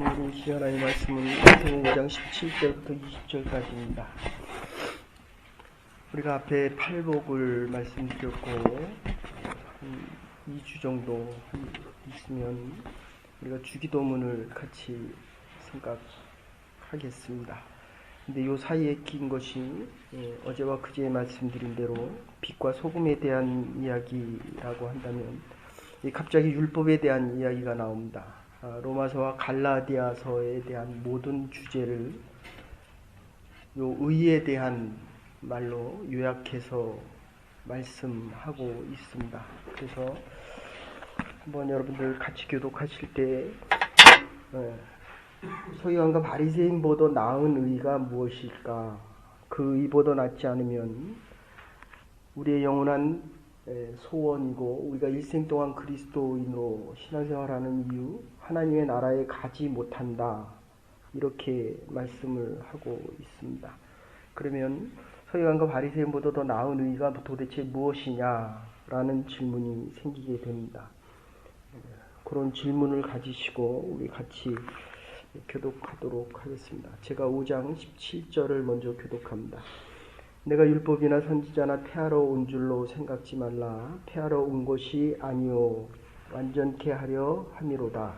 오늘 우시 하나님의 말씀은 마태복음 5장 17절부터 20절까지입니다. 우리가 앞에 팔복을 말씀드렸고 한 2주 정도 있으면 우리가 주기도문을 같이 생각하겠습니다. 근데 요 사이에 낀 것이 어제와 그제에 말씀드린 대로 빛과 소금에 대한 이야기라고 한다면 갑자기 율법에 대한 이야기가 나옵니다. 로마서와 갈라디아서에 대한 모든 주제를 요 의에 대한 말로 요약해서 말씀하고 있습니다. 그래서 한번 여러분들 같이 교독하실 때 서기관과 바리새인보다 나은 의가 무엇일까? 그 의보다 낫지 않으면 우리의 영원한 소원이고 우리가 일생 동안 그리스도인으로 신앙생활하는 이유 하나님의 나라에 가지 못한다, 이렇게 말씀을 하고 있습니다. 그러면 서기관과 바리새인보다 더 나은 의가 도대체 무엇이냐라는 질문이 생기게 됩니다. 그런 질문을 가지시고 우리 같이 교독하도록 하겠습니다. 제가 5장 17절을 먼저 교독합니다. 내가 율법이나 선지자나 폐하러 온 줄로 생각지 말라. 폐하러 온 것이 아니요 완전케 하려 함이로다.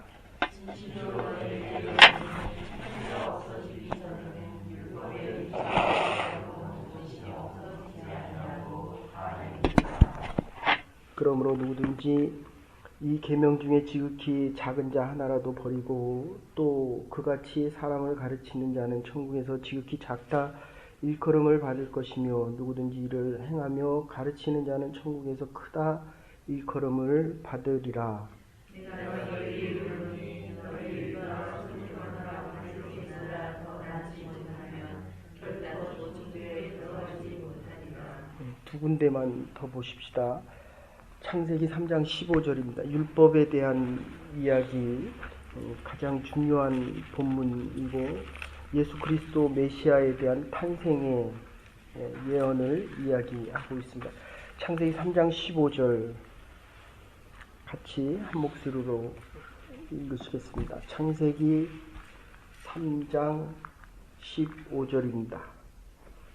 그러므로 누구든지 이 계명 중에 지극히 작은 자 하나라도 버리고 또 그같이 사람을 가르치는 자는 천국에서 지극히 작다 일컬음을 받을 것이며 누구든지 이를 행하며 가르치는 자는 천국에서 크다 일컬음을 받으리라. 두 군데만 더 보십시다. 창세기 3장 15절입니다. 율법에 대한 이야기, 가장 중요한 본문이고 예수 그리스도 메시아에 대한 탄생의 예언을 이야기하고 있습니다. 창세기 3장 15절 같이 한 목소리로 읽으시겠습니다. 창세기 3장 15절입니다.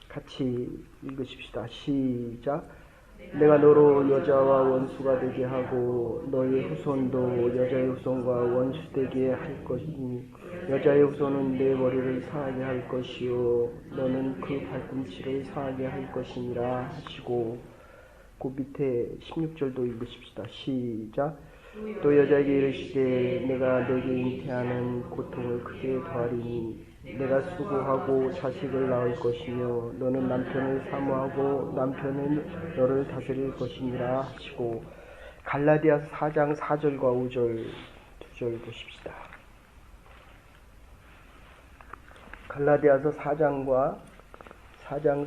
같이 읽으십시다. 시작. 내가 너로 여자와 원수가 되게 하고 너의 후손도 여자의 후손과 원수 되게 할 것이니 여자의 후손은 내 머리를 상하게 할 것이요 너는 그 발꿈치를 상하게 할 것이니라 하시고, 그 밑에 16절도 읽으십시다. 시작. 또 여자에게 이르시되 내가 내게 잉태하는 고통을 크게 더하리니 내가 수고하고 자식을 낳을 것이며 너는 남편을 사모하고 남편은 너를 다스릴 것이니라 하시고, 갈라디아서 4장 4절과 5절 2절 보십시다. 갈라디아서 4장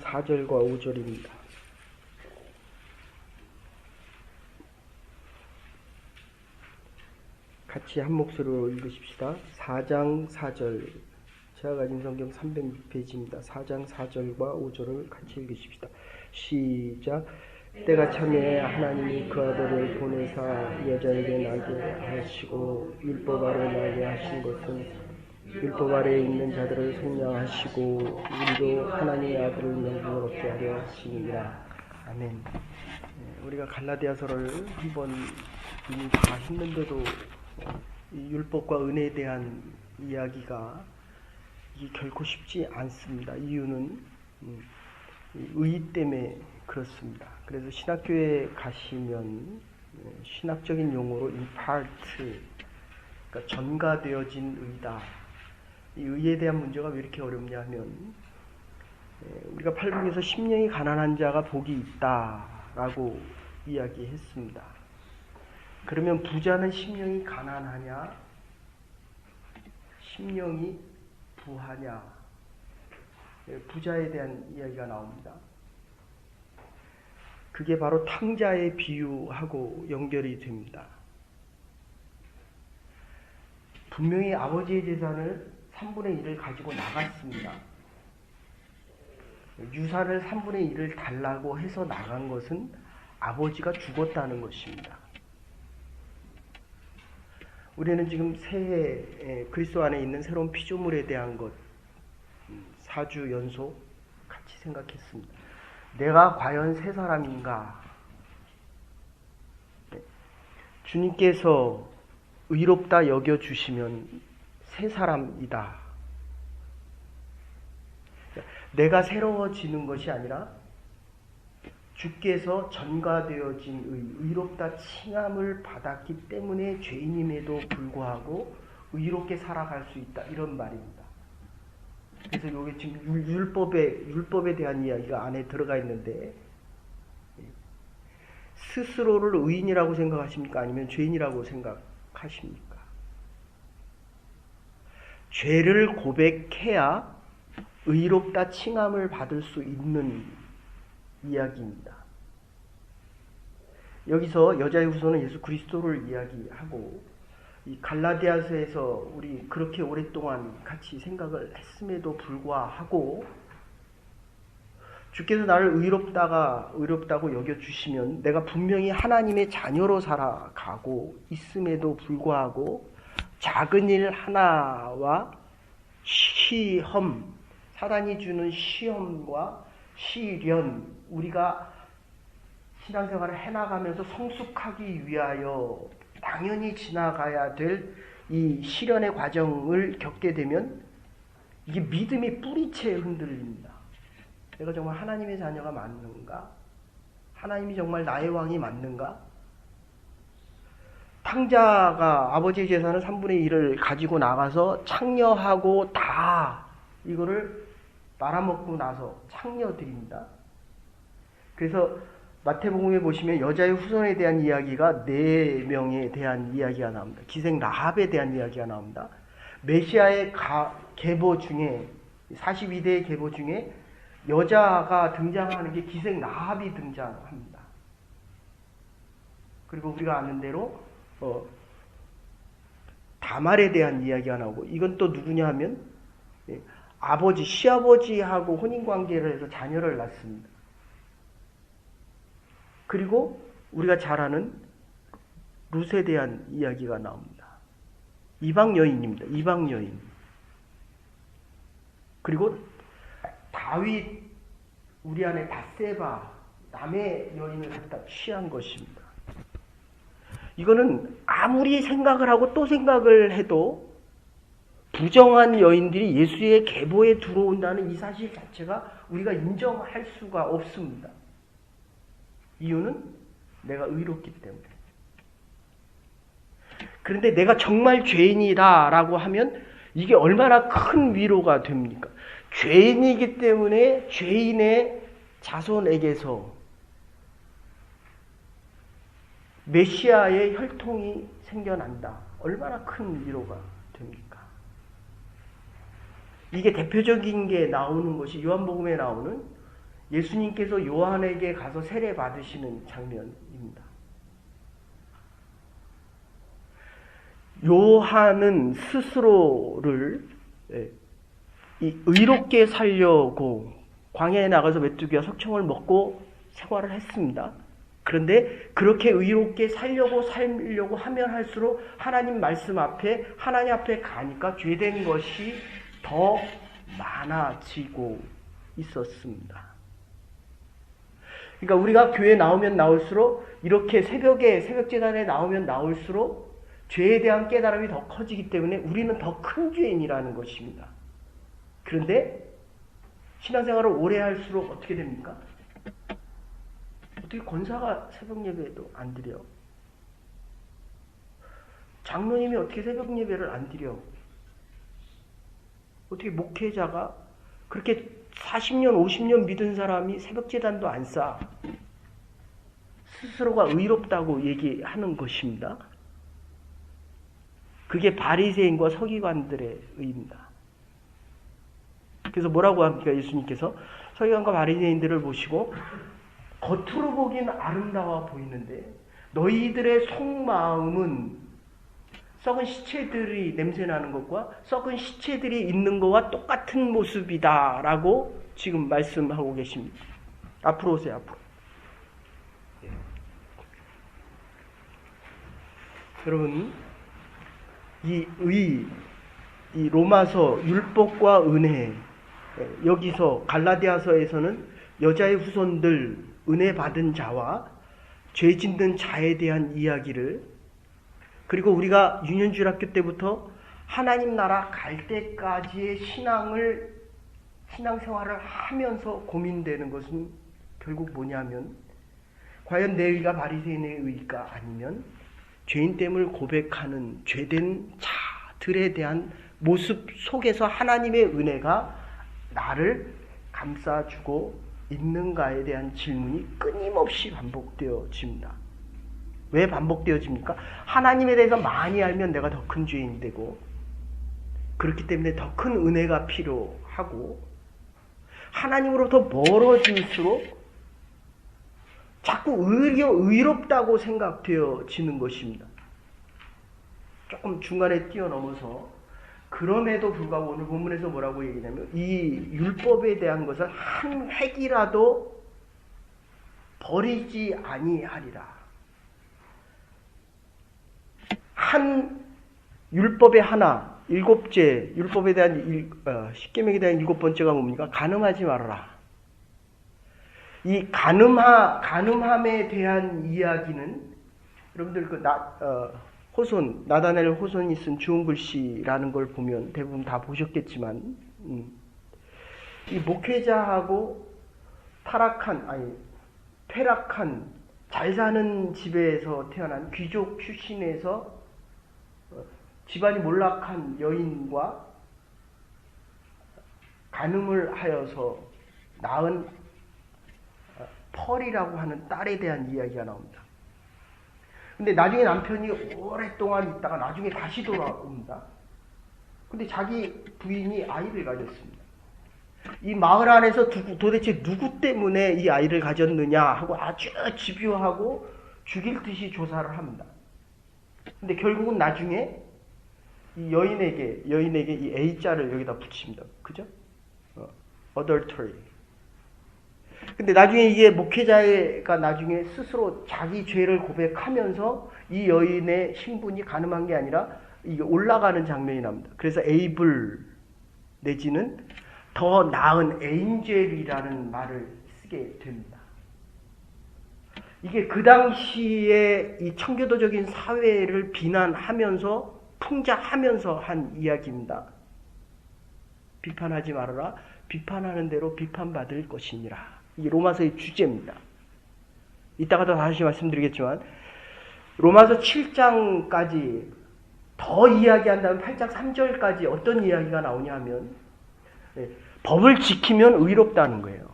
4절과 5절입니다. 같이 한 목소리로 읽으십시다. 4장 4절, 제가 가진 성경 306페이지입니다. 4장 4절과 5절을 같이 읽으십시다. 시작. 때가 참에 하나님이 그 아들을 보내사 여자에게 나게 하시고 율법 아래 나게 하신 것은 율법 아래에 있는 자들을 속량하시고 우리도 하나님의 아들을 명분을 얻게 하려 하시니라. 아멘. 우리가 갈라디아서를 한번 이미 다 했는데도 이 율법과 은혜에 대한 이야기가 이게 결코 쉽지 않습니다. 이유는 의 때문에 그렇습니다. 그래서 신학교에 가시면 신학적인 용어로 imparted, 그러니까 전가되어진 의다. 이 의에 대한 문제가 왜 이렇게 어렵냐 하면 우리가 팔복에서 심령이 가난한 자가 복이 있다라고 이야기했습니다. 그러면 부자는 심령이 가난하냐? 심령이 부하냐? 부자에 대한 이야기가 나옵니다. 그게 바로 탕자의 비유하고 연결이 됩니다. 분명히 아버지의 재산을 3분의 1을 가지고 나갔습니다. 유산을 3분의 1을 달라고 해서 나간 것은 아버지가 죽었다는 것입니다. 우리는 지금 새해 그리스도 안에 있는 새로운 피조물에 대한 것 4주 연속 같이 생각했습니다. 내가 과연 새 사람인가? 주님께서 의롭다 여겨주시면 새 사람이다. 내가 새로워지는 것이 아니라 주께서 전가되어진 의롭다 칭함을 받았기 때문에 죄인임에도 불구하고 의롭게 살아갈 수 있다. 이런 말입니다. 그래서 여기 지금 율법에 대한 이야기가 안에 들어가 있는데, 스스로를 의인이라고 생각하십니까? 아니면 죄인이라고 생각하십니까? 죄를 고백해야 의롭다 칭함을 받을 수 있는 이야기입니다. 여기서 여자의 후손은 예수 그리스도를 이야기하고, 이 갈라디아서에서 우리 그렇게 오랫동안 같이 생각을 했음에도 불구하고 주께서 나를 의롭다고 여겨주시면 내가 분명히 하나님의 자녀로 살아가고 있음에도 불구하고 작은 일 하나와 시험, 사단이 주는 시험과 시련, 우리가 신앙생활을 해나가면서 성숙하기 위하여 당연히 지나가야 될 이 시련의 과정을 겪게 되면 이게 믿음이 뿌리채 흔들립니다. 내가 정말 하나님의 자녀가 맞는가? 하나님이 정말 나의 왕이 맞는가? 탕자가 아버지의 재산을 3분의 1을 가지고 나가서 창녀하고 다 이거를 말아먹고 나서 창녀드립니다. 그래서 마태복음에 보시면 여자의 후손에 대한 이야기가 4명에 대한 이야기가 나옵니다. 기생 라합에 대한 이야기가 나옵니다. 메시아의 계보 중에 42대의 계보 중에 여자가 등장하는 게 기생 라합이 등장합니다. 그리고 우리가 아는 대로 다말에 대한 이야기가 나오고, 이건 또 누구냐 하면 시아버지하고 혼인관계를 해서 자녀를 낳습니다. 그리고 우리가 잘 아는 룻에 대한 이야기가 나옵니다. 이방 여인입니다. 이방 여인. 그리고 다윗, 우리 안에 밧세바, 남의 여인을 갖다 취한 것입니다. 이거는 아무리 생각을 하고 또 생각을 해도 부정한 여인들이 예수의 계보에 들어온다는 이 사실 자체가 우리가 인정할 수가 없습니다. 이유는 내가 의롭기 때문에. 그런데 내가 정말 죄인이다라고 하면 이게 얼마나 큰 위로가 됩니까? 죄인이기 때문에 죄인의 자손에게서 메시아의 혈통이 생겨난다. 얼마나 큰 위로가 됩니까? 이게 대표적인 게 나오는 것이 요한복음에 나오는 예수님께서 요한에게 가서 세례 받으시는 장면입니다. 요한은 스스로를 의롭게 살려고 광야에 나가서 메뚜기와 석청을 먹고 생활을 했습니다. 그런데 그렇게 의롭게 살려고 하면 할수록 하나님 말씀 앞에, 하나님 앞에 가니까 죄된 것이 더 많아지고 있었습니다. 그러니까 우리가 교회에 나오면 나올수록, 이렇게 새벽 제단에 나오면 나올수록 죄에 대한 깨달음이 더 커지기 때문에 우리는 더 큰 죄인이라는 것입니다. 그런데 신앙생활을 오래 할수록 어떻게 됩니까? 어떻게 권사가 새벽 예배도 안 드려? 장로님이 어떻게 새벽 예배를 안 드려? 어떻게 목회자가 그렇게 40년, 50년 믿은 사람이 새벽 제단도 안 쌓아? 스스로가 의롭다고 얘기하는 것입니다. 그게 바리새인과 서기관들의 의입니다. 그래서 뭐라고 합니까? 예수님께서 서기관과 바리새인들을 보시고 겉으로 보기는 아름다워 보이는데 너희들의 속마음은 썩은 시체들이 냄새나는 것과 썩은 시체들이 있는 것과 똑같은 모습이다 라고 지금 말씀하고 계십니다. 앞으로 오세요. 앞으로. 여러분, 이 로마서 율법과 은혜, 여기서 갈라디아서에서는 여자의 후손들, 은혜 받은 자와 죄 짓는 자에 대한 이야기를, 그리고 우리가 유년주일학교 때부터 하나님 나라 갈 때까지의 신앙생활을 하면서 고민되는 것은 결국 뭐냐면, 과연 내 의가 바리새인의 의가 아니면 죄인됨을 고백하는 죄된 자들에 대한 모습 속에서 하나님의 은혜가 나를 감싸주고 있는가에 대한 질문이 끊임없이 반복되어집니다. 왜 반복되어집니까? 하나님에 대해서 많이 알면 내가 더 큰 죄인이 되고, 그렇기 때문에 더 큰 은혜가 필요하고, 하나님으로부터 멀어질수록 자꾸 의롭다고 생각되어지는 것입니다. 조금 중간에 뛰어넘어서, 그럼에도 불구하고 오늘 본문에서 뭐라고 얘기냐면, 이 율법에 대한 것을 한 획이라도 버리지 아니하리라. 한 율법의 하나, 일곱째, 율법에 대한 십계명에 대한 일곱 번째가 뭡니까? 간음하지 말아라. 이 간음함에 대한 이야기는 여러분들 나다넬 호손이 쓴 주홍 글씨라는 걸 보면 대부분 다 보셨겠지만, 이 목회자하고 퇴락한 잘 사는 집에서 태어난 귀족 출신에서 집안이 몰락한 여인과 간음을 하여서 낳은 펄이라고 하는 딸에 대한 이야기가 나옵니다. 근데 나중에 남편이 오랫동안 있다가 나중에 다시 돌아옵니다. 근데 자기 부인이 아이를 가졌습니다. 이 마을 안에서 도대체 누구 때문에 이 아이를 가졌느냐 하고 아주 집요하고 죽일 듯이 조사를 합니다. 근데 결국은 나중에 이 여인에게 이 A자를 여기다 붙입니다. 그죠? adultery. 근데 나중에 이게 목회자가 나중에 스스로 자기 죄를 고백하면서 이 여인의 신분이 간음한 게 아니라 이게 올라가는 장면이 납니다. 그래서 에이블 내지는 더 나은 엔젤이라는 말을 쓰게 됩니다. 이게 그 당시에 이 청교도적인 사회를 비난하면서 풍자하면서 한 이야기입니다. 비판하지 말아라. 비판하는 대로 비판받을 것이니라. 이게 로마서의 주제입니다. 이따가 더 다시 말씀드리겠지만, 로마서 7장까지 더 이야기한다면 8장 3절까지 어떤 이야기가 나오냐 하면, 법을 지키면 의롭다는 거예요.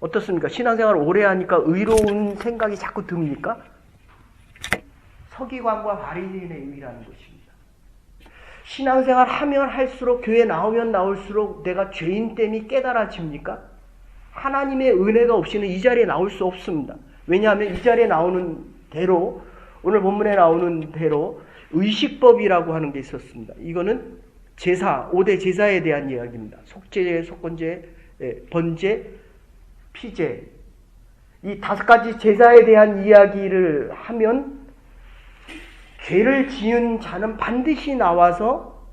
어떻습니까? 신앙생활 오래 하니까 의로운 생각이 자꾸 듭니까? 서기관과 바리새인의 의라는 것입니다. 신앙생활 하면 할수록, 교회 나오면 나올수록 내가 죄인됨이 깨달아집니까? 하나님의 은혜가 없이는 이 자리에 나올 수 없습니다. 왜냐하면 이 자리에 나오는 대로, 오늘 본문에 나오는 대로 의식법이라고 하는 게 있었습니다. 이거는 제사, 5대 제사에 대한 이야기입니다. 속죄, 속건제, 번제, 피제. 이 5가지 제사에 대한 이야기를 하면 죄를 지은 자는 반드시 나와서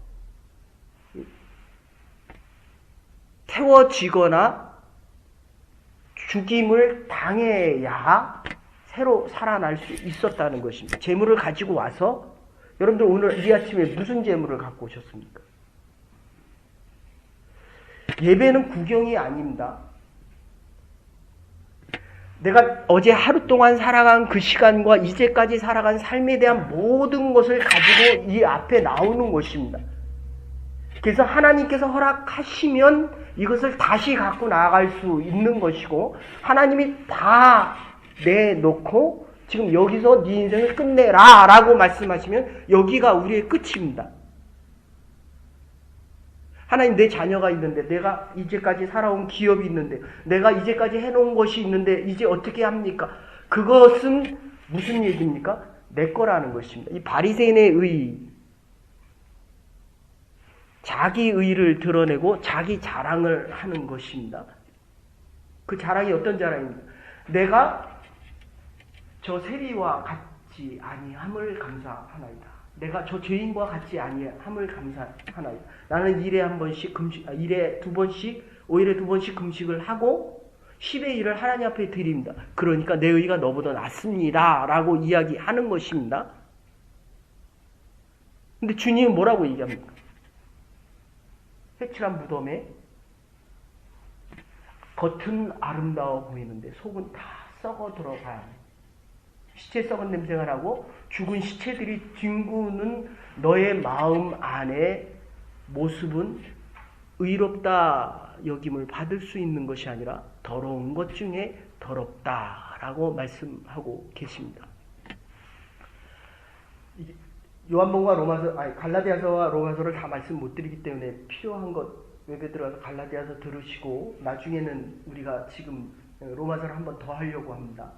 태워지거나 죽임을 당해야 새로 살아날 수 있었다는 것입니다. 제물을 가지고 와서, 여러분들 오늘 이 아침에 무슨 제물을 갖고 오셨습니까? 예배는 구경이 아닙니다. 내가 어제 하루 동안 살아간 그 시간과 이제까지 살아간 삶에 대한 모든 것을 가지고 이 앞에 나오는 것입니다. 그래서 하나님께서 허락하시면 이것을 다시 갖고 나아갈 수 있는 것이고, 하나님이 다 내놓고 지금 여기서 네 인생을 끝내라 라고 말씀하시면 여기가 우리의 끝입니다. 하나님, 내 자녀가 있는데, 내가 이제까지 살아온 기업이 있는데, 내가 이제까지 해놓은 것이 있는데 이제 어떻게 합니까? 그것은 무슨 얘기입니까? 내 거라는 것입니다. 이 바리새인의 의, 자기 의를 드러내고 자기 자랑을 하는 것입니다. 그 자랑이 어떤 자랑입니까? 내가 저 세리와 같지 아니함을 감사하나이다. 내가 저 죄인과 같지 아니함을 감사하나. 나는 일에 한 번씩 금식, 일에 두 번씩, 5일에 두 번씩 금식을 하고 10의 1을 하나님 앞에 드립니다. 그러니까 내 의가 너보다 낫습니다. 라고 이야기하는 것입니다. 근데 주님은 뭐라고 얘기합니까? 회칠한 무덤에 겉은 아름다워 보이는데 속은 다 썩어 들어가요. 시체 썩은 냄새가 나고 죽은 시체들이 뒹구는 너의 마음 안에 모습은 의롭다 여김을 받을 수 있는 것이 아니라 더러운 것 중에 더럽다라고 말씀하고 계십니다. 요한복음과 갈라디아서와 로마서를 다 말씀 못 드리기 때문에 필요한 것 웹에 들어가서 갈라디아서 들으시고 나중에는 우리가 지금 로마서를 한번 더 하려고 합니다.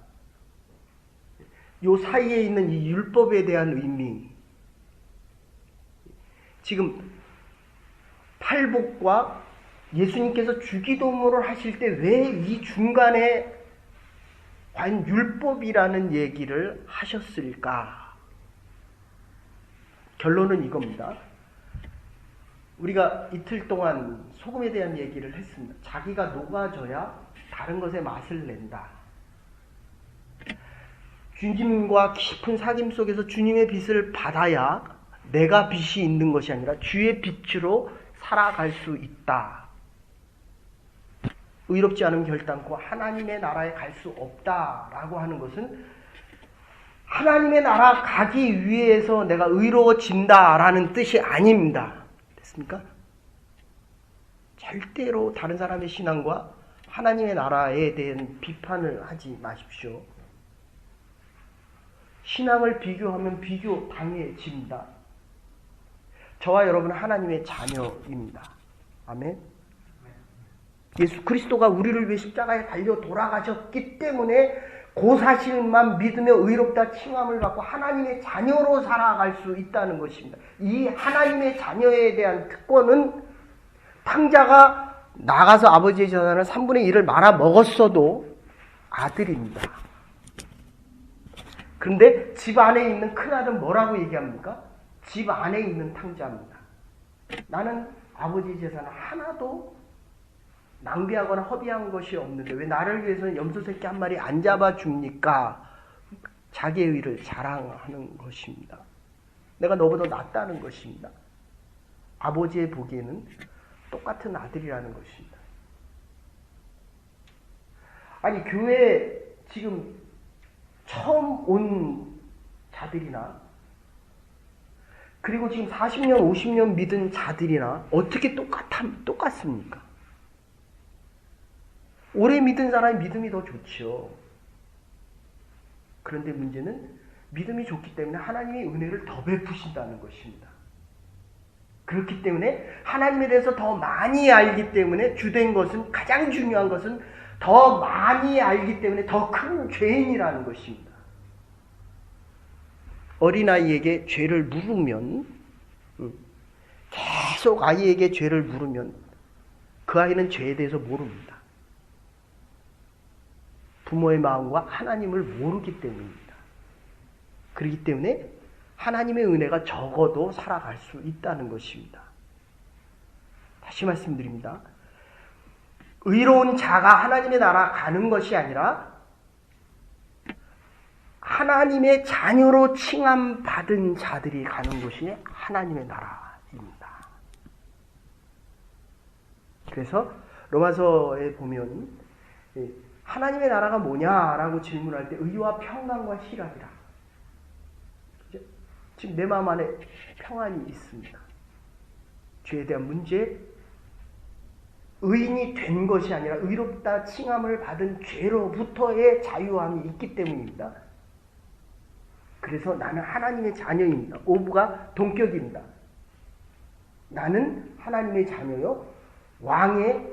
요 사이에 있는 이 율법에 대한 의미, 지금 팔복과 예수님께서 주기도문을 하실 때 왜 이 중간에 과연 율법이라는 얘기를 하셨을까? 결론은 이겁니다. 우리가 이틀 동안 소금에 대한 얘기를 했습니다. 자기가 녹아져야 다른 것의 맛을 낸다. 주님과 깊은 사귐 속에서 주님의 빛을 받아야 내가 빛이 있는 것이 아니라 주의 빛으로 살아갈 수 있다. 의롭지 않으면 결단코 하나님의 나라에 갈 수 없다라고 하는 것은 하나님의 나라 가기 위해서 내가 의로워진다라는 뜻이 아닙니다. 됐습니까? 절대로 다른 사람의 신앙과 하나님의 나라에 대한 비판을 하지 마십시오. 신앙을 비교하면 비교 당해집니다. 저와 여러분은 하나님의 자녀입니다. 아멘. 예수 그리스도가 우리를 위해 십자가에 달려 돌아가셨기 때문에 그 사실만 믿으며 의롭다 칭함을 받고 하나님의 자녀로 살아갈 수 있다는 것입니다. 이 하나님의 자녀에 대한 특권은 탕자가 나가서 아버지의 재산을 3분의 1을 말아 먹었어도 아들입니다. 그런데 집 안에 있는 큰아들은 뭐라고 얘기합니까? 집 안에 있는 탕자입니다. 나는 아버지의 재산을 하나도 낭비하거나 허비한 것이 없는데 왜 나를 위해서는 염소 새끼 한 마리 안 잡아줍니까? 자기의 의를 자랑하는 것입니다. 내가 너보다 낫다는 것입니다. 아버지의 보기에는 똑같은 아들이라는 것입니다. 아니 교회에 지금 처음 온 자들이나 그리고 지금 40년, 50년 믿은 자들이나 어떻게 똑같습니까? 오래 믿은 사람이 믿음이 더 좋죠. 그런데 문제는 믿음이 좋기 때문에 하나님의 은혜를 더 베푸신다는 것입니다. 그렇기 때문에 하나님에 대해서 더 많이 알기 때문에 주된 것은 가장 중요한 것은 더 많이 알기 때문에 더 큰 죄인이라는 것입니다. 어린아이에게 죄를 물으면 계속 아이에게 죄를 물으면 그 아이는 죄에 대해서 모릅니다. 부모의 마음과 하나님을 모르기 때문입니다. 그렇기 때문에 하나님의 은혜가 적어도 살아갈 수 있다는 것입니다. 다시 말씀드립니다. 의로운 자가 하나님의 나라 가는 것이 아니라 하나님의 자녀로 칭함받은 자들이 가는 곳이 하나님의 나라입니다. 그래서 로마서에 보면 하나님의 나라가 뭐냐라고 질문할 때 의와 평강과 희락이라. 지금 내 마음 안에 평안이 있습니다. 죄에 대한 문제, 의인이 된 것이 아니라 의롭다 칭함을 받은 죄로부터의 자유함이 있기 때문입니다. 그래서 나는 하나님의 자녀입니다. 오브가 동격입니다. 나는 하나님의 자녀요, 왕의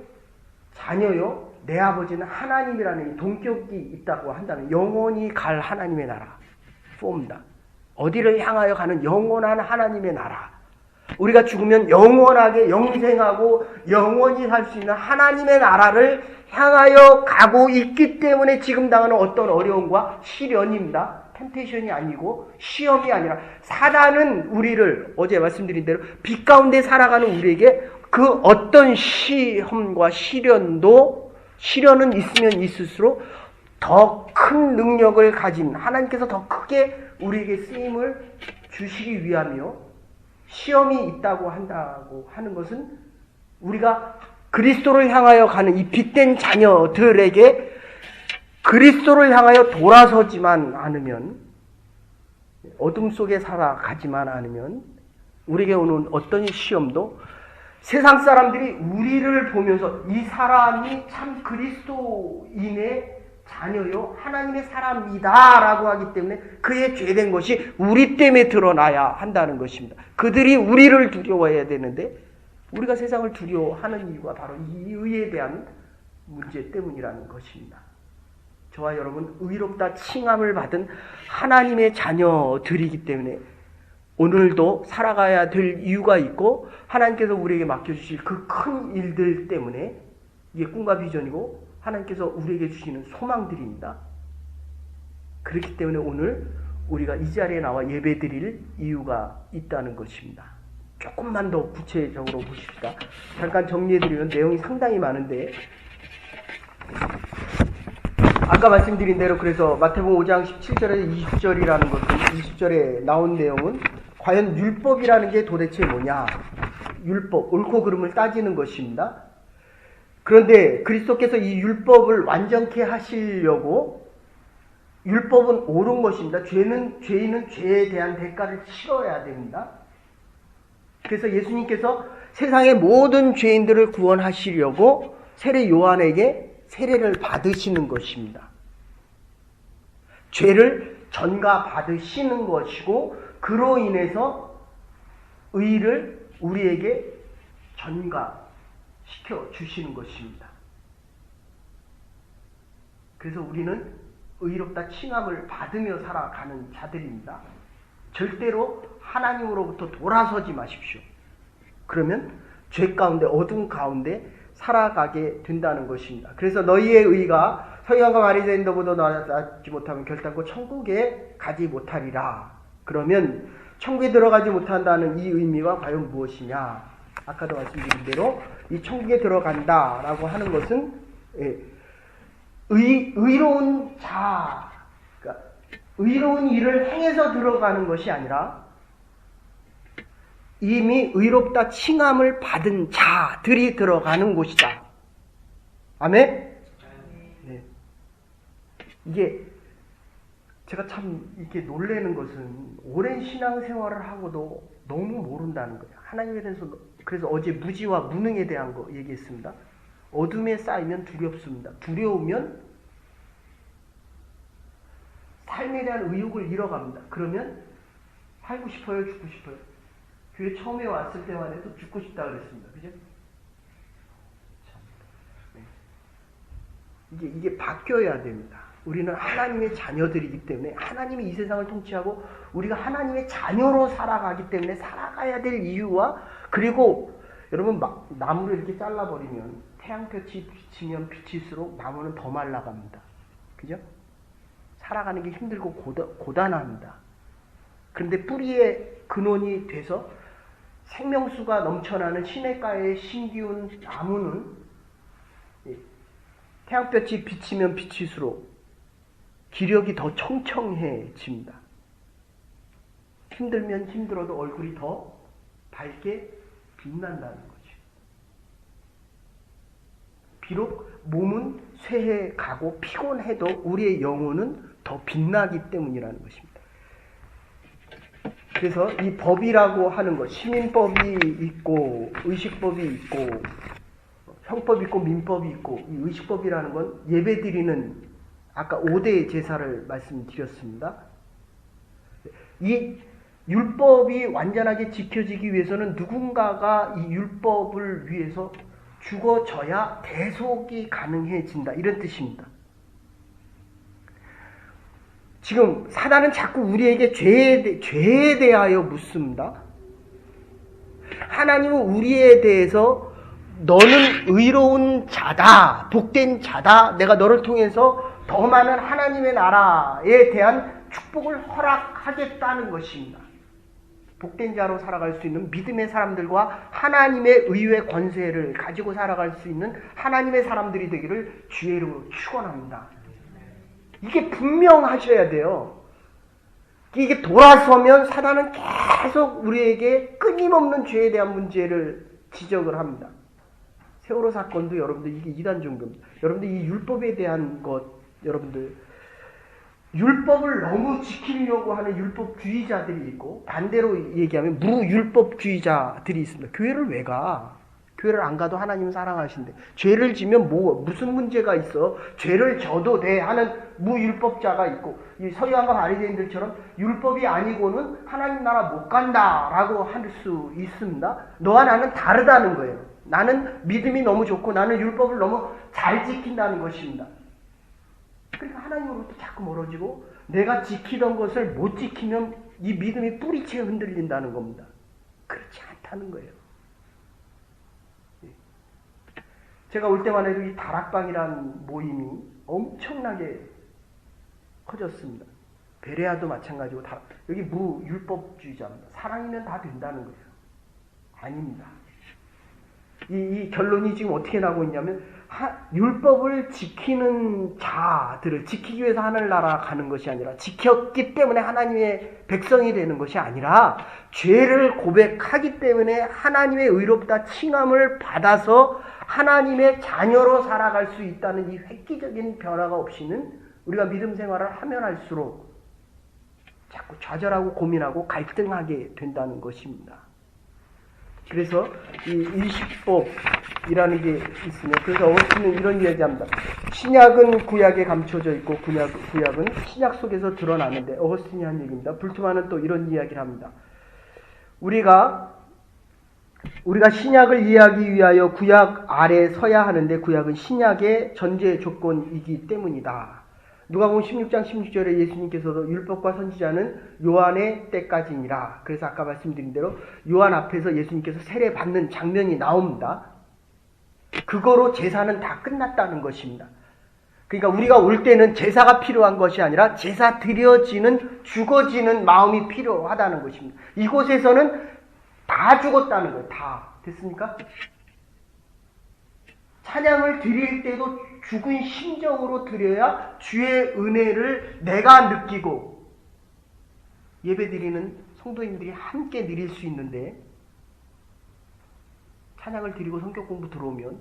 자녀요, 내 아버지는 하나님이라는 동격이 있다고 한다면 영원히 갈 하나님의 나라, 폼다. 어디를 향하여 가는 영원한 하나님의 나라. 우리가 죽으면 영원하게 영생하고 영원히 살 수 있는 하나님의 나라를 향하여 가고 있기 때문에 지금 당하는 어떤 어려움과 시련입니다. 템테이션이 아니고 시험이 아니라 사단은 우리를 어제 말씀드린 대로 빛 가운데 살아가는 우리에게 그 어떤 시험과 시련은 있으면 있을수록 더 큰 능력을 가진 하나님께서 더 크게 우리에게 쓰임을 주시기 위하며 시험이 있다고 한다고 하는 것은 우리가 그리스도를 향하여 가는 이 빛된 자녀들에게 그리스도를 향하여 돌아서지만 않으면, 어둠 속에 살아가지만 않으면 우리에게 오는 어떤 시험도 세상 사람들이 우리를 보면서 이 사람이 참 그리스도인의 자녀요 하나님의 사람이다 라고 하기 때문에 그의 죄된 것이 우리 때문에 드러나야 한다는 것입니다. 그들이 우리를 두려워해야 되는데 우리가 세상을 두려워하는 이유가 바로 이 의에 대한 문제 때문이라는 것입니다. 저와 여러분 의롭다 칭함을 받은 하나님의 자녀들이기 때문에 오늘도 살아가야 될 이유가 있고 하나님께서 우리에게 맡겨주실 그 큰 일들 때문에 이게 꿈과 비전이고 하나님께서 우리에게 주시는 소망들입니다. 그렇기 때문에 오늘 우리가 이 자리에 나와 예배드릴 이유가 있다는 것입니다. 조금만 더 구체적으로 보십시다. 잠깐 정리해드리면 내용이 상당히 많은데 아까 말씀드린 대로 그래서 마태복음 5장 17절에서 20절이라는 것은 20절에 나온 내용은 과연 율법이라는 게 도대체 뭐냐? 율법, 옳고 그름을 따지는 것입니다. 그런데 그리스도께서 이 율법을 완전케 하시려고 율법은 옳은 것입니다. 죄인은 죄에 대한 대가를 치러야 됩니다. 그래서 예수님께서 세상의 모든 죄인들을 구원하시려고 세례 요한에게 세례를 받으시는 것입니다. 죄를 전가받으시는 것이고 그로 인해서 의를 우리에게 전가시켜 주시는 것입니다. 그래서 우리는 의롭다 칭함을 받으며 살아가는 자들입니다. 절대로 하나님으로부터 돌아서지 마십시오. 그러면 죄 가운데 어둠 가운데 살아가게 된다는 것입니다. 그래서 너희의 의가 서기관과 바리새인들보다 낫지 못하면 결단코 천국에 가지 못하리라. 그러면 천국에 들어가지 못한다는 이 의미가 과연 무엇이냐? 아까도 말씀드린 대로 이 천국에 들어간다라고 하는 것은 의로운 자, 그러니까 의로운 일을 행해서 들어가는 것이 아니라 이미 의롭다 칭함을 받은 자들이 들어가는 곳이다. 아멘? 네. 이게 제가 참 이렇게 놀라는 것은 오랜 신앙생활을 하고도 너무 모른다는 거예요. 하나님에 대해서. 그래서 어제 무지와 무능에 대한 거 얘기했습니다. 어둠에 쌓이면 두렵습니다. 두려우면 삶에 대한 의욕을 잃어갑니다. 그러면 살고 싶어요? 죽고 싶어요? 교회 처음에 왔을 때만 해도 죽고 싶다 그랬습니다. 그죠? 네. 이게 바뀌어야 됩니다. 우리는 하나님의 자녀들이기 때문에 하나님이 이 세상을 통치하고 우리가 하나님의 자녀로 살아가기 때문에 살아가야 될 이유와 그리고 여러분 나무를 이렇게 잘라버리면 태양볕이 비치면 비칠수록 나무는 더 말라갑니다. 그죠? 살아가는 게 힘들고 고단합니다. 그런데 뿌리의 근원이 돼서 생명수가 넘쳐나는 시냇가에 심기운 나무는 태양볕이 비치면 비칠수록 기력이 더 청청해집니다. 힘들면 힘들어도 얼굴이 더 밝게 빛난다는 거죠. 비록 몸은 쇠해가고 피곤해도 우리의 영혼은 더 빛나기 때문이라는 것입니다. 그래서 이 법이라고 하는 것, 시민법이 있고 의식법이 있고 형법이 있고 민법이 있고 이 의식법이라는 건 예배드리는 아까 5대 제사를 말씀드렸습니다. 이 율법이 완전하게 지켜지기 위해서는 누군가가 이 율법을 위해서 죽어져야 대속이 가능해진다. 이런 뜻입니다. 지금 사단은 자꾸 우리에게 죄에 대하여 묻습니다. 하나님은 우리에 대해서 너는 의로운 자다, 복된 자다, 내가 너를 통해서 더 많은 하나님의 나라에 대한 축복을 허락하겠다는 것입니다. 복된 자로 살아갈 수 있는 믿음의 사람들과 하나님의 의의 권세를 가지고 살아갈 수 있는 하나님의 사람들이 되기를 주의 이름으로 축원합니다. 이게 분명하셔야 돼요. 이게 돌아서면 사단은 계속 우리에게 끊임없는 죄에 대한 문제를 지적을 합니다. 세월호 사건도 여러분들 이게 이단 종교입니다. 여러분들 이 율법에 대한 것, 여러분들 율법을 너무 지키려고 하는 율법주의자들이 있고 반대로 얘기하면 무율법주의자들이 있습니다. 교회를 왜 가? 교회를 안 가도 하나님 사랑하신대. 죄를 지면 무슨 문제가 있어? 죄를 져도 돼 하는 무율법자가 있고, 이 서기관과 바리새인들처럼 율법이 아니고는 하나님 나라 못 간다라고 할 수 있습니다. 너와 나는 다르다는 거예요. 나는 믿음이 너무 좋고 나는 율법을 너무 잘 지킨다는 것입니다. 그러니까 하나님으로부터 자꾸 멀어지고 내가 지키던 것을 못 지키면 이 믿음이 뿌리채 흔들린다는 겁니다. 그렇지 않다는 거예요. 제가 올 때만 해도 이 다락방이라는 모임이 엄청나게 커졌습니다. 베레아도 마찬가지고 여기 무율법주의자입니다. 사랑이면 다 된다는 거예요. 아닙니다. 이 결론이 지금 어떻게 나오고 있냐면 율법을 지키는 자들을 지키기 위해서 하늘나라 가는 것이 아니라 지켰기 때문에 하나님의 백성이 되는 것이 아니라 죄를 고백하기 때문에 하나님의 의롭다 칭함을 받아서 하나님의 자녀로 살아갈 수 있다는 이 획기적인 변화가 없이는 우리가 믿음 생활을 하면 할수록 자꾸 좌절하고 고민하고 갈등하게 된다는 것입니다. 그래서 이 일식법이라는 게 있으며, 그래서 어거스틴은 이런 이야기합니다. 신약은 구약에 감춰져 있고 구약은 신약 속에서 드러나는데, 어거스틴이 한 얘기입니다. 불트만은 또 이런 이야기를 합니다. 우리가 신약을 이해하기 위하여 구약 아래 서야 하는데 구약은 신약의 전제 조건이기 때문이다. 누가복음 16장 16절에 예수님께서도 율법과 선지자는 요한의 때까지니라. 그래서 아까 말씀드린 대로 요한 앞에서 예수님께서 세례 받는 장면이 나옵니다. 그거로 제사는 다 끝났다는 것입니다. 그러니까 우리가 올 때는 제사가 필요한 것이 아니라 제사 드려지는 죽어지는 마음이 필요하다는 것입니다. 이곳에서는 다 죽었다는 거예요. 다. 됐습니까? 찬양을 드릴 때도 죽은 심정으로 드려야 주의 은혜를 내가 느끼고 예배 드리는 성도님들이 함께 누릴 수 있는데, 찬양을 드리고 성경 공부 들어오면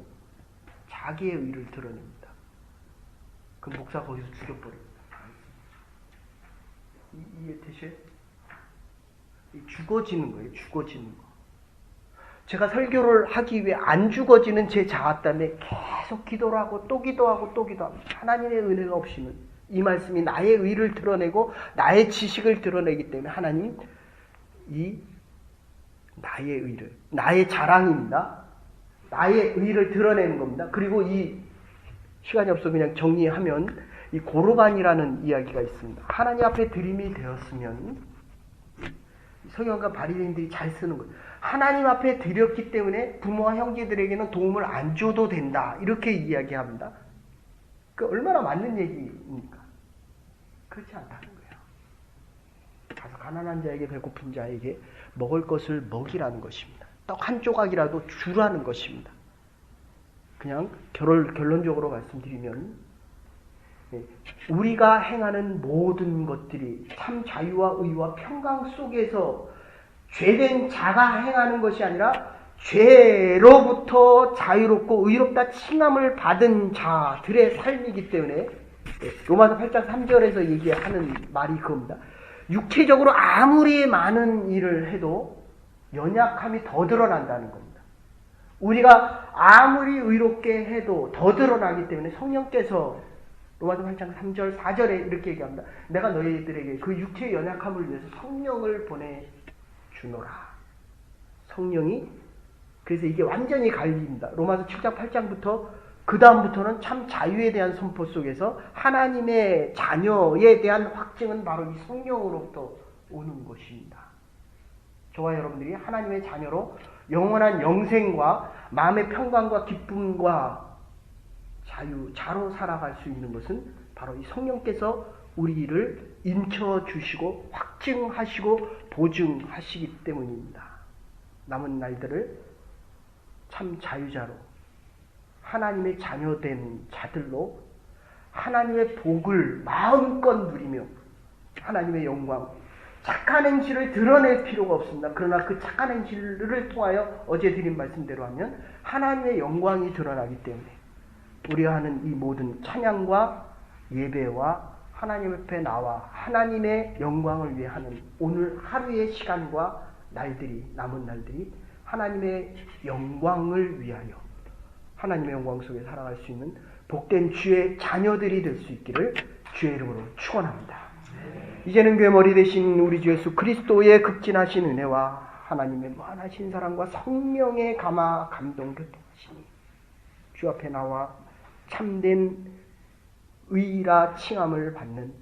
자기의 의를 드러냅니다. 그럼 목사 거기서 죽여버립니다. 이해되셔요? 죽어지는 거예요. 죽어지는 거. 제가 설교를 하기 위해 안 죽어지는 제 자아 때문에 계속 기도를 하고 또 기도하고 또 기도합니다. 하나님의 은혜가 없이는 이 말씀이 나의 의를 드러내고 나의 지식을 드러내기 때문에 하나님 이 나의 의를, 나의 자랑입니다. 나의 의를 드러내는 겁니다. 그리고 이 시간이 없어 그냥 정리하면 이 고르반이라는 이야기가 있습니다. 하나님 앞에 드림이 되었으면 서기관과 바리새인들이 잘 쓰는 거예요. 하나님 앞에 드렸기 때문에 부모와 형제들에게는 도움을 안 줘도 된다. 이렇게 이야기합니다. 그 얼마나 맞는 얘기입니까? 그렇지 않다는 거예요. 가서 가난한 자에게 배고픈 자에게 먹을 것을 먹이라는 것입니다. 떡 한 조각이라도 주라는 것입니다. 그냥 결론적으로 말씀드리면 우리가 행하는 모든 것들이 참 자유와 의와 평강 속에서 죄된 자가 행하는 것이 아니라 죄로부터 자유롭고 의롭다 칭함을 받은 자들의 삶이기 때문에 로마서 8장 3절에서 얘기하는 말이 그겁니다. 육체적으로 아무리 많은 일을 해도 연약함이 더 드러난다는 겁니다. 우리가 아무리 의롭게 해도 더 드러나기 때문에 성령께서 로마서 8장 3절 4절에 이렇게 얘기합니다. 내가 너희들에게 그 육체의 연약함을 위해서 성령을 보내주노라. 성령이, 그래서 이게 완전히 갈립니다. 로마서 7장 8장부터 그 다음부터는 참 자유에 대한 선포 속에서 하나님의 자녀에 대한 확증은 바로 이 성령으로부터 오는 것입니다. 저와 여러분들이 하나님의 자녀로 영원한 영생과 마음의 평강과 기쁨과 자로 살아갈 수 있는 것은 바로 이 성령께서 우리를 인쳐주시고 확증하시고 보증하시기 때문입니다. 남은 날들을 참 자유자로 하나님의 자녀된 자들로 하나님의 복을 마음껏 누리며 하나님의 영광, 착한 행실을 드러낼 필요가 없습니다. 그러나 그 착한 행실을 통하여 어제 드린 말씀대로 하면 하나님의 영광이 드러나기 때문에 우리가 하는 이 모든 찬양과 예배와 하나님 앞에 나와 하나님의 영광을 위해 하는 오늘 하루의 시간과 날들이, 남은 날들이 하나님의 영광을 위하여 하나님의 영광 속에 살아갈 수 있는 복된 주의 자녀들이 될 수 있기를 주의 이름으로 축원합니다. 이제는 교회 머리 되신 우리 주 예수 그리스도의 극진하신 은혜와 하나님의 무한하신 사랑과 성령의 감화 감동 교통하시니 주 앞에 나와 참된 의라 칭함을 받는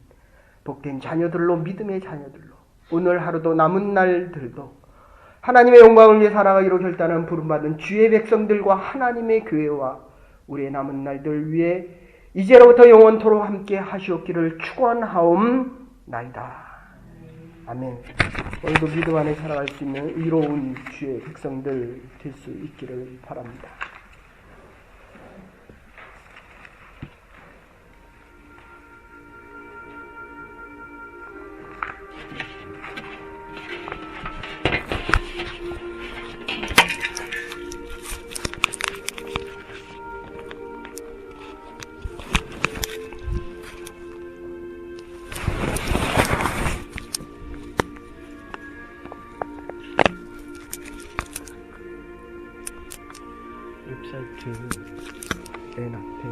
복된 자녀들로, 믿음의 자녀들로 오늘 하루도 남은 날들도 하나님의 영광을 위해 살아가기로 결단한 부름받은 주의 백성들과 하나님의 교회와 우리의 남은 날들 위해 이제로부터 영원토록 함께 하시옵기를 축원하옵나이다. 아멘. 오늘도 믿음 안에 살아갈 수 있는 의로운 주의 백성들 될 수 있기를 바랍니다. 웹사이트 맨 앞에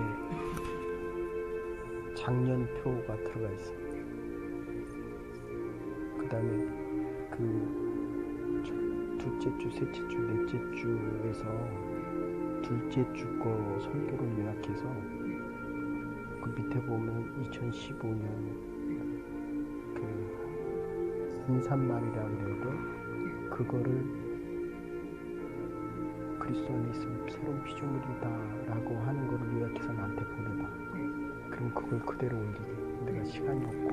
작년표가 들어가 있습니다. 그 다음에 그 둘째 주, 셋째 주, 넷째 주에서 둘째 주 거 설교를 요약해서 그 밑에 보면 2015년 그 인사말이라 그래도 그거를 그리스도 안에 있으면 새로운 피조물이다 라고 하는 거를 요약해서 나한테 보내봐. 그럼 그걸 그대로 옮기게. 내가 시간이 없고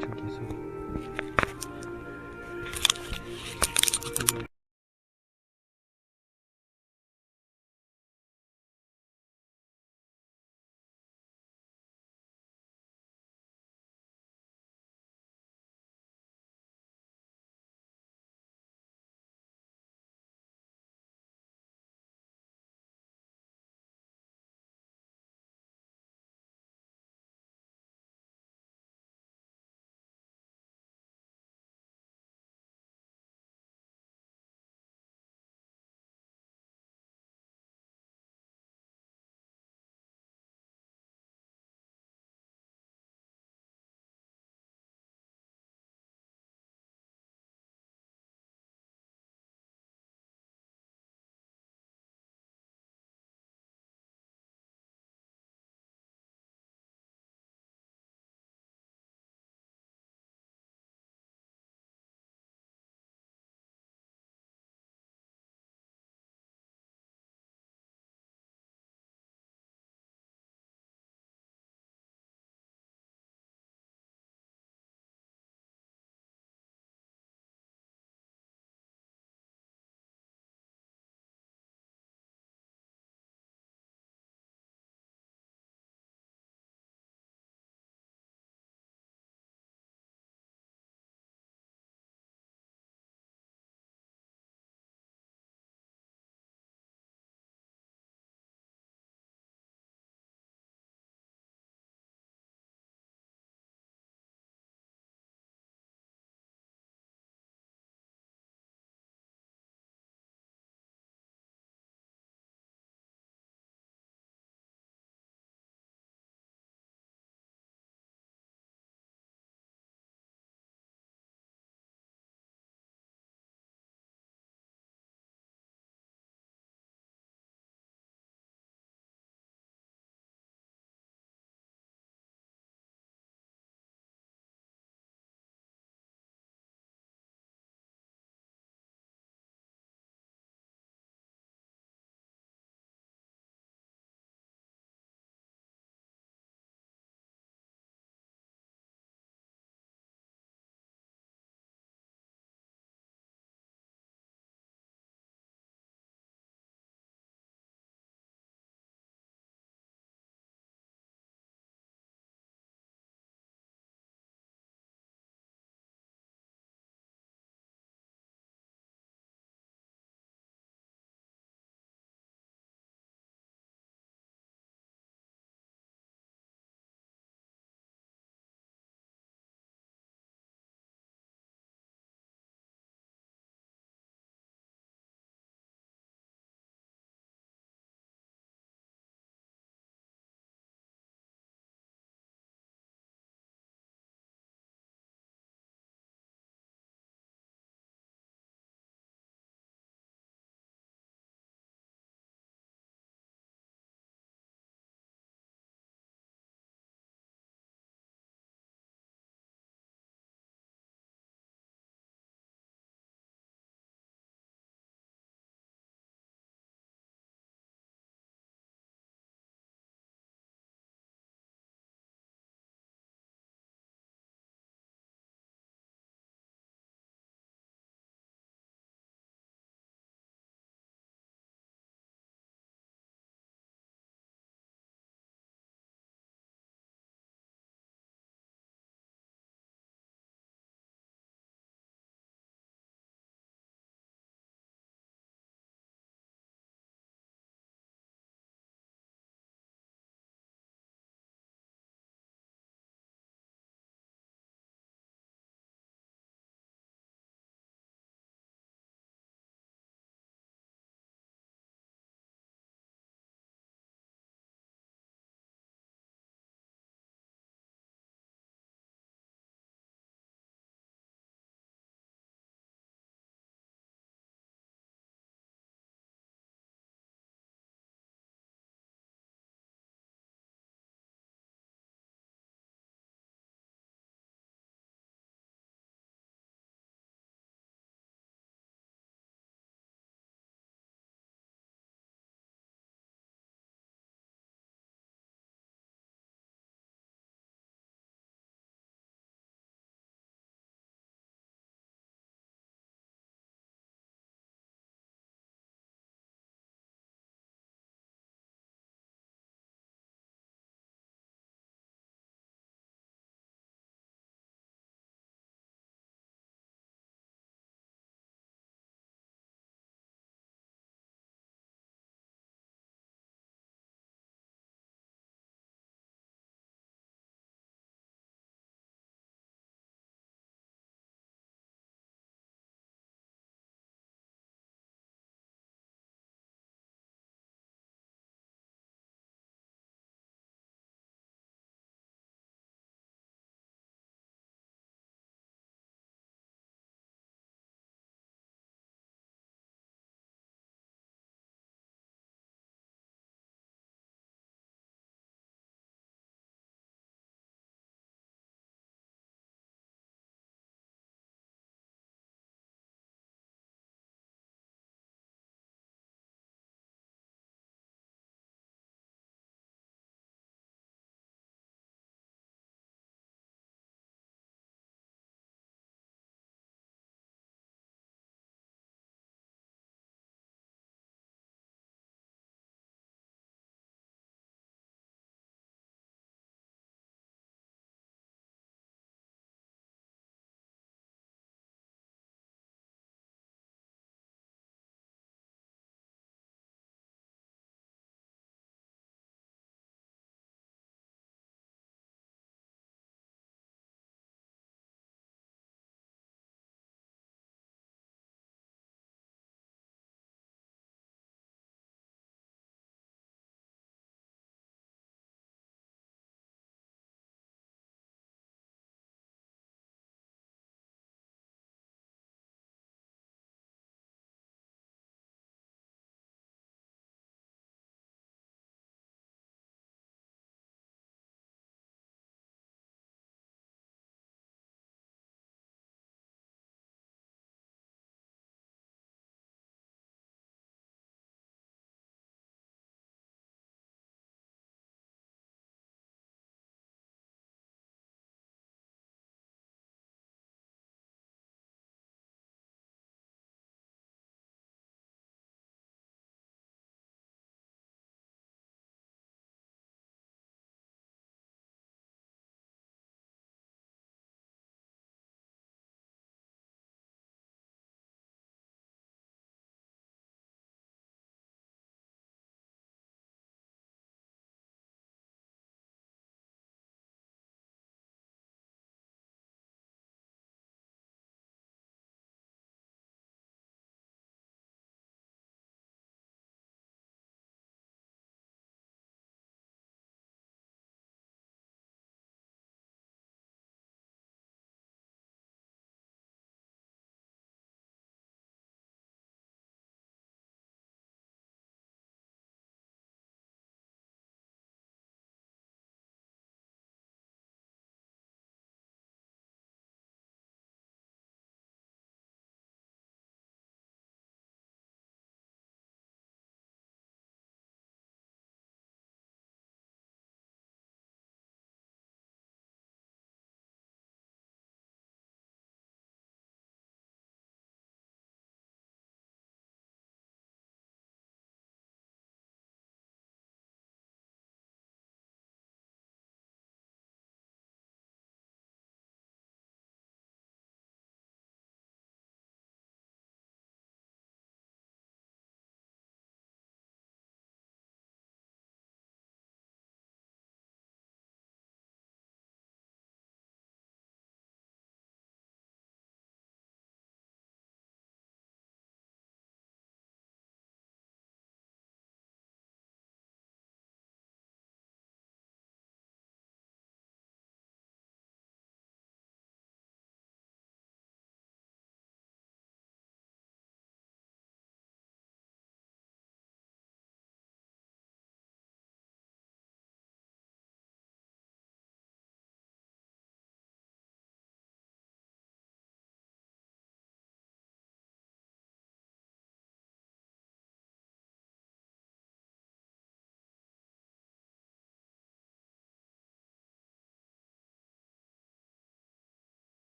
저기서 그걸